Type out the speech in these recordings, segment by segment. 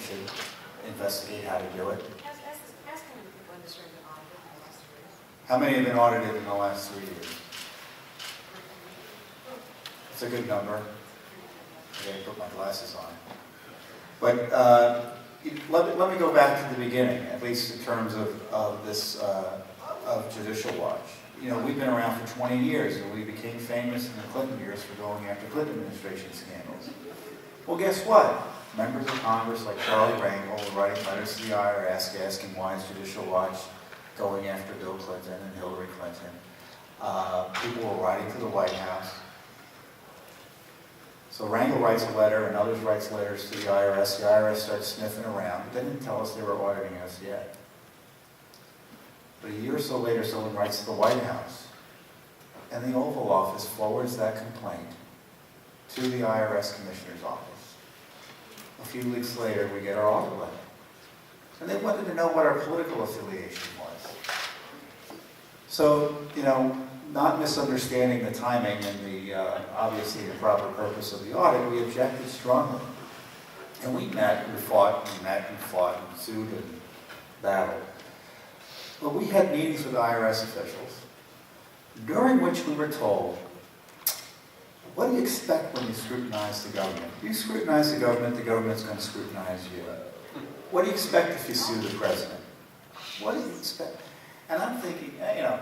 to investigate how to do it. How many have been audited in the last 3 years? It's a good number. I gotta put my glasses on. But let me go back to the beginning, at least in terms of this, of Judicial Watch. You know, we've been around for 20 years, and we became famous in the Clinton years for going after Clinton administration scandals. Well, guess what? Members of Congress like Charlie Rangel were writing letters to the IRS asking why is Judicial Watch going after Bill Clinton and Hillary Clinton. People were writing to the White House. So Rangel writes a letter and others writes letters to the IRS. The IRS starts sniffing around, but they didn't tell us they were auditing us yet. But a year or so later, someone writes to the White House, and the Oval Office forwards that complaint to the IRS Commissioner's Office. A few weeks later, we get our audit letter. And they wanted to know what our political affiliation was. So, you know, not misunderstanding the timing and the, obviously, the proper purpose of the audit, we objected strongly. And we met and fought and sued and battled. But we had meetings with IRS officials, during which we were told, what do you expect when you scrutinize the government? If you scrutinize the government's going to scrutinize you. What do you expect if you sue the president? What do you expect? And I'm thinking, you know,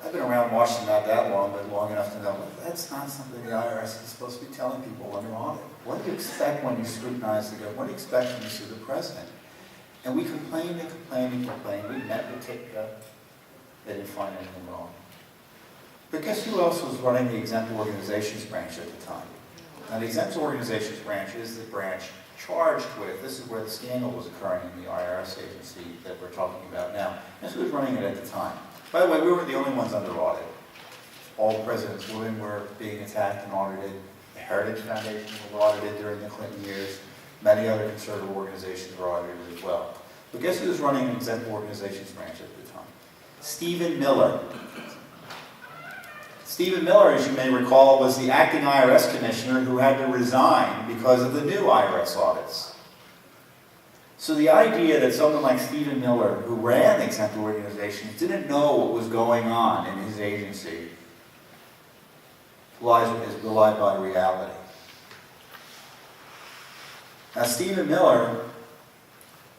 I've been around Washington not that long, but long enough to know, well, that's not something the IRS is supposed to be telling people under audit. What do you expect when you scrutinize the government? What do you expect when you sue the president? And we complained and complained and complained. We met with TICA. They didn't find anything wrong. But guess who else was running the exempt organizations branch at the time? Now, the exempt organizations branch is the branch charged with, this is where the scandal was occurring in the IRS agency that we're talking about now. Guess who was running it at the time? By the way, we weren't the only ones under audit. All the president's women were being attacked and audited. The Heritage Foundation was audited during the Clinton years. Many other conservative organizations were audited as well. But guess who was running an exempt organizations branch at the time? Stephen Miller. Stephen Miller, as you may recall, was the acting IRS commissioner who had to resign because of the new IRS audits. So the idea that someone like Stephen Miller, who ran the exempt organizations, didn't know what was going on in his agency is belied by reality. Now, Stephen Miller,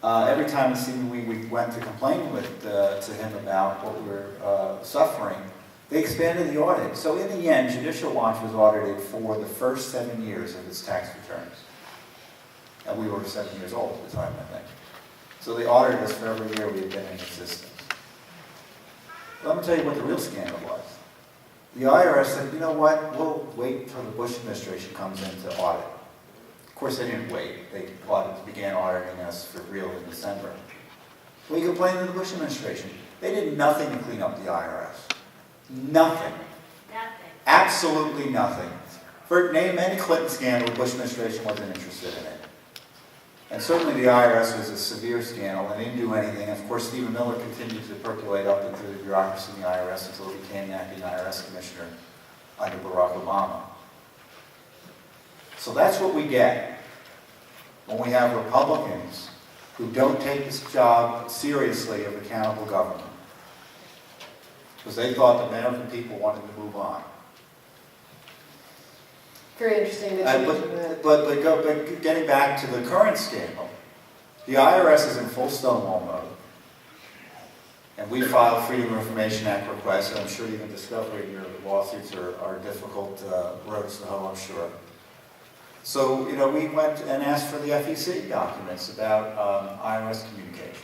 every time we went to complain to him about what we were suffering, they expanded the audit. So in the end, Judicial Watch was audited for the first 7 years of its tax returns. And we were 7 years old at the time, I think. So they audited us for every year we had been in existence. Let me tell you what the real scandal was. The IRS said, you know what, we'll wait until the Bush administration comes in to audit. Of course, they didn't wait. They began auditing us for real in December. We complained to the Bush administration. They did nothing to clean up the IRS. Nothing. Nothing. Absolutely nothing. For name any Clinton scandal, the Bush administration wasn't interested in it. And certainly the IRS was a severe scandal, and they didn't do anything. And of course, Stephen Miller continued to percolate up into the bureaucracy in the IRS until he became the acting IRS commissioner under Barack Obama. So that's what we get when we have Republicans who don't take this job seriously of accountable government. Because they thought the American people wanted to move on. Very interesting that you mentioned that. But getting back to the current scandal, the IRS is in full Stonewall mode. And we filed Freedom of Information Act requests, and I'm sure even discovery your lawsuits are difficult roads to hoe, I'm sure. So, you know, we went and asked for the FEC documents about IRS communications.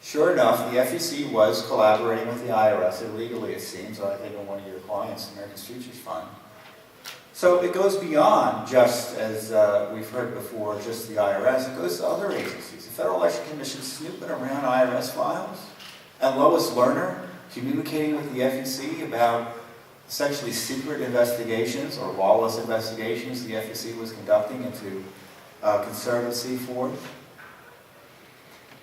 Sure enough, the FEC was collaborating with the IRS, illegally it seems, I think in one of your clients, American Futures Fund. So it goes beyond just, as we've heard before, just the IRS, it goes to other agencies. The Federal Election Commission snooping around IRS files, and Lois Lerner communicating with the FEC about essentially secret investigations or lawless investigations the FEC was conducting into conservative C4s.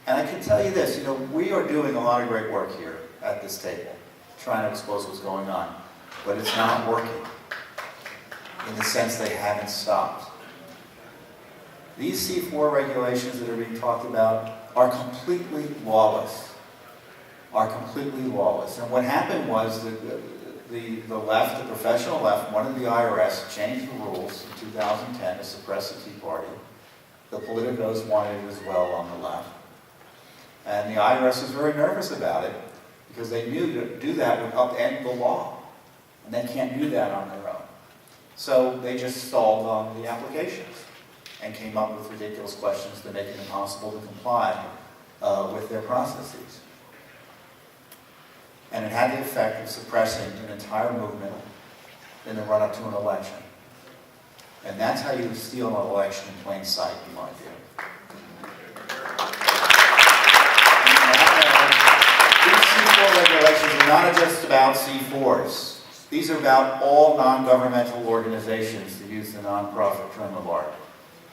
And I can tell you this, you know, we are doing a lot of great work here at this table, trying to expose what's going on, but it's not working in the sense they haven't stopped. These C4 regulations that are being talked about are completely lawless. And what happened was that the left, the professional left, wanted the IRS changed the rules in 2010 to suppress the Tea Party. The politicos wanted it as well on the left. And the IRS was very nervous about it because they knew to do that would upend the law. And they can't do that on their own. So they just stalled on the applications and came up with ridiculous questions to make it impossible to comply with their processes. And it had the effect of suppressing an entire movement in the run-up to an election. And that's how you steal an election in plain sight, in my view. These C4 regulations are not just about C4s. These are about all non-governmental organizations, to use the non-profit term of art.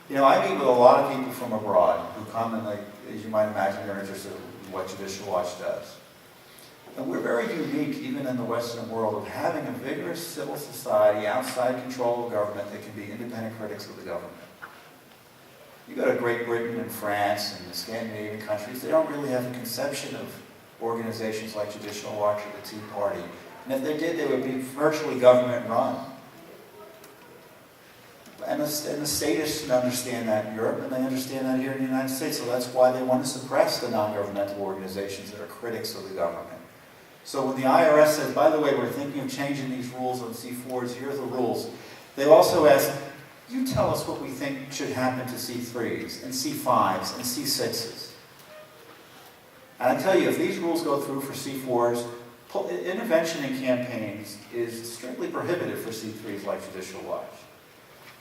You know, I meet with a lot of people from abroad who come and, as you might imagine, they're interested in what Judicial Watch does. And we're very unique, even in the Western world, of having a vigorous civil society outside control of government that can be independent critics of the government. You go to Great Britain and France and the Scandinavian countries, they don't really have a conception of organizations like Judicial Watch or the Tea Party. And if they did, they would be virtually government-run. And the statists understand that in Europe, and they understand that here in the United States, so that's why they want to suppress the non-governmental organizations that are critics of the government. So when the IRS says, by the way, we're thinking of changing these rules on C4s, here are the rules, they also ask, you tell us what we think should happen to C3s, and C5s, and C6s. And I tell you, if these rules go through for C4s, intervention in campaigns is strictly prohibited for C3s like Judicial Watch.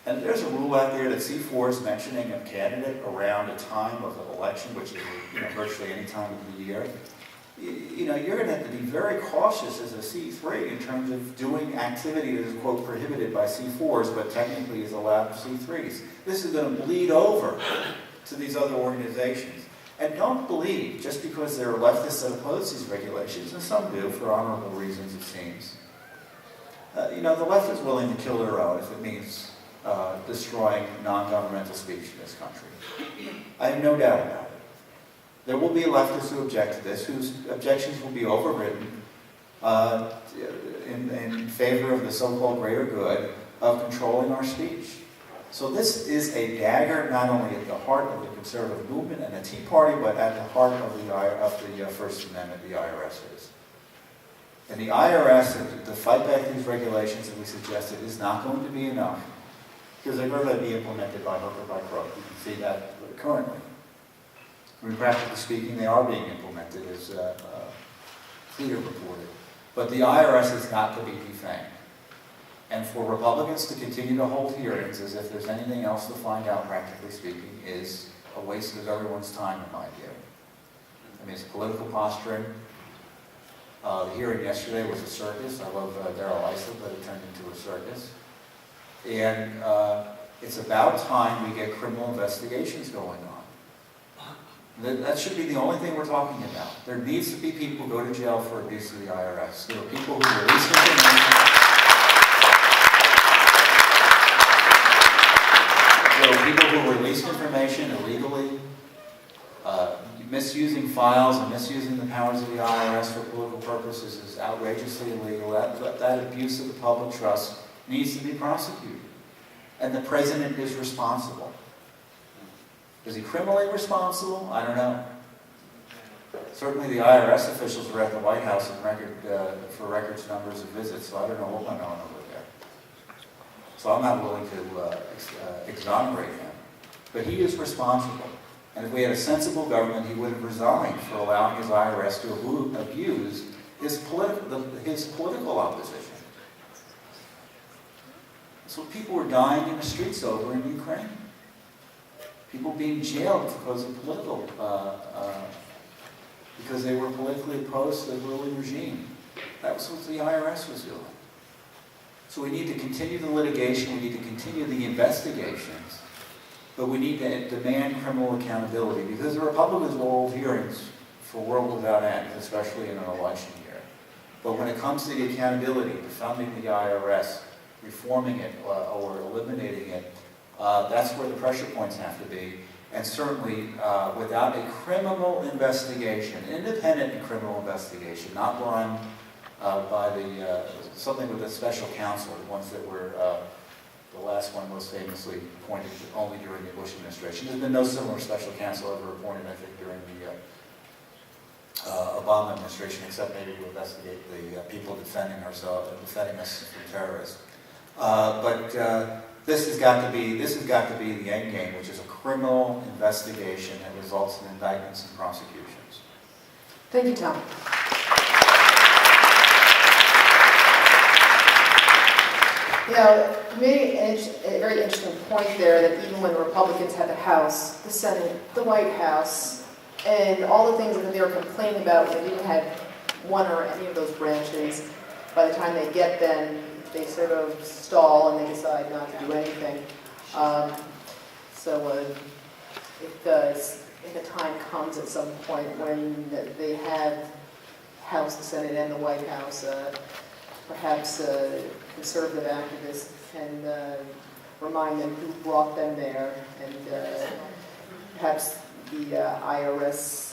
And there's a rule out there that C4 is mentioning a candidate around a time of an election, which is virtually any time of the year. You're going to have to be very cautious as a C3 in terms of doing activity that is, quote, prohibited by C4s, but technically is allowed for C3s. This is going to bleed over to these other organizations. And don't believe, just because there are leftists that oppose these regulations, and some do for honorable reasons, it seems, the left is willing to kill their own if it means destroying non-governmental speech in this country. I have no doubt about it. There will be leftists who object to this, whose objections will be overridden in favor of the so-called greater good of controlling our speech. So this is a dagger not only at the heart of the conservative movement and the Tea Party, but at the heart of the First Amendment, the IRS is. And the IRS, to fight back these regulations that we suggested, is not going to be enough, because they're going to be implemented by hook or by crook. You can see that currently. I mean, practically speaking, they are being implemented, as Peter reported. But the IRS has got to be defanged. And for Republicans to continue to hold hearings as if there's anything else to find out, practically speaking, is a waste of everyone's time, in my view. I mean, it's political posturing. The hearing yesterday was a circus. I love Darrell Issa, but it turned into a circus. And it's about time we get criminal investigations going on. That should be the only thing we're talking about. There needs to be people who go to jail for abuse of the IRS. There are people who release information. There are people who release information illegally, misusing files and misusing the powers of the IRS for political purposes is outrageously illegal. That abuse of the public trust needs to be prosecuted. And the president is responsible. Is he criminally responsible? I don't know. Certainly the IRS officials were at the White House for records numbers of visits, so I don't know what went on over there. So I'm not willing to exonerate him. But he is responsible. And if we had a sensible government, he would have resigned for allowing his IRS to abuse his political opposition. So people were dying in the streets over in Ukraine. People being jailed because of because they were politically opposed to the ruling regime. That was what the IRS was doing. So we need to continue the litigation, we need to continue the investigations, but we need to demand criminal accountability, because the Republicans will hold hearings for world without end, especially in an election year. But when it comes to the accountability, defunding the IRS, reforming it or eliminating it, That's where the pressure points have to be. And certainly, without a criminal investigation, independent criminal investigation, not run by something with a special counsel, the ones that were, the last one was famously appointed only during the Bush administration. There's been no similar special counsel ever appointed, I think, during the Obama administration, except maybe to investigate the people defending us from terrorists. But this has got to be the end game, which is a criminal investigation that results in indictments and prosecutions. Thank you, Tom. You know, to me, a very interesting point there that even when the Republicans had the House, the Senate, the White House, and all the things that they were complaining about when they didn't have one or any of those branches, by the time they get them, they sort of stall and they decide not to do anything. If the time comes at some point when they have House, the Senate, and the White House, perhaps conservative activists can remind them who brought them there, and perhaps the IRS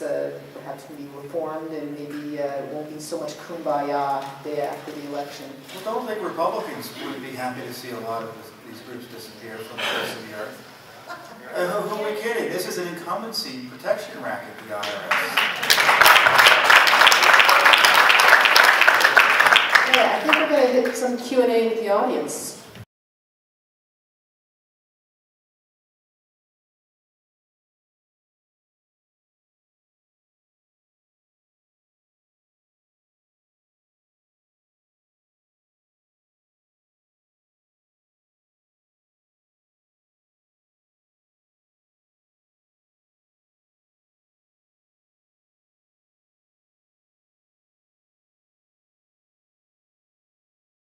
perhaps can be reformed, and maybe it won't be so much kumbaya day after the election. Well, don't think Republicans would be happy to see a lot of these groups disappear from the face of the earth. Who are we kidding? This is an incumbency protection racket, the IRS. Yeah, I think we're going to hit some Q&A with the audience.